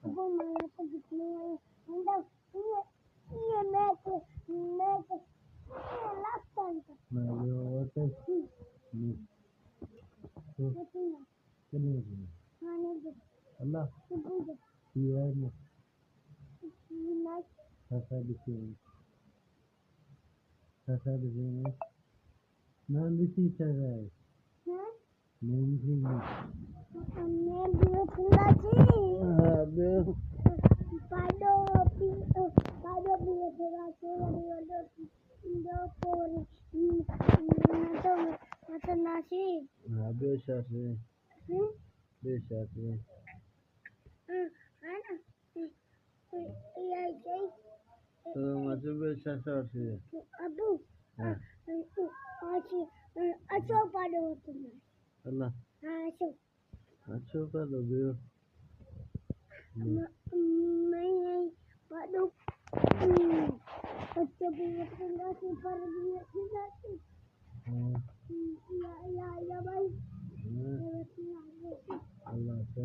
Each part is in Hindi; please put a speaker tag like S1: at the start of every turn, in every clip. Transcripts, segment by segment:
S1: वो मैं तो कितने मतलब ये मैं लास्ट टाइम का
S2: मैं जो होते नहीं तो कितने दिन
S1: खाने दे
S2: अल्लाह
S1: दे
S2: ये है ना
S1: नाइट
S2: ऐसा दिखे मैं भी चल रहा है
S1: है
S2: मैं भी
S1: मैं भी सुना जी Pado biasa makan nasi.
S2: बेशर्त बेशर्त
S1: Mana? Iya, Jay.
S2: तो मुझे बेशर्त है
S1: Abu,
S2: हाँ
S1: Aci, Acu pada waktu itu.
S2: अल्लाह
S1: Acu.
S2: अच्छा कर दो बियो
S1: Main pada Acu biasa nasi pada biasa nasi. Ya baik.
S2: अल्लाह से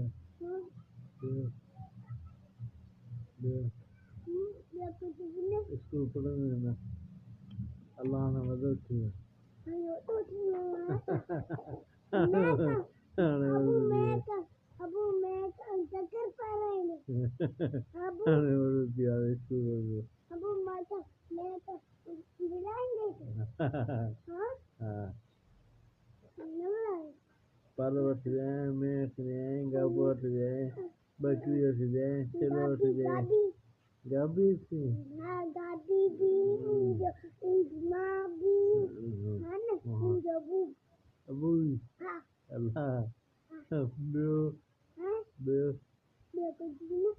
S1: Ya kutu gini.
S2: इसको ऊपर में अल्लाह ने मदद की
S1: Ayo tuh Meka, Abu Meka, Zakir parah ini. Abu
S2: मदद किया इसको
S1: Abu Meka, bilang gitu. Hah?
S2: हाँ
S1: Nolai.
S2: पालो उठ जाए मैं उठ जाए गब्बू उठ जाए बकरी उठ जाए चलो उठ जाए
S1: Gabi.
S2: गब्बी थी
S1: Nah, Gabi di Nabi. Mana? Jabu.
S2: Abu
S1: Hah?
S2: अल्लाह बियो
S1: Hah?
S2: बियो
S1: Dia begini.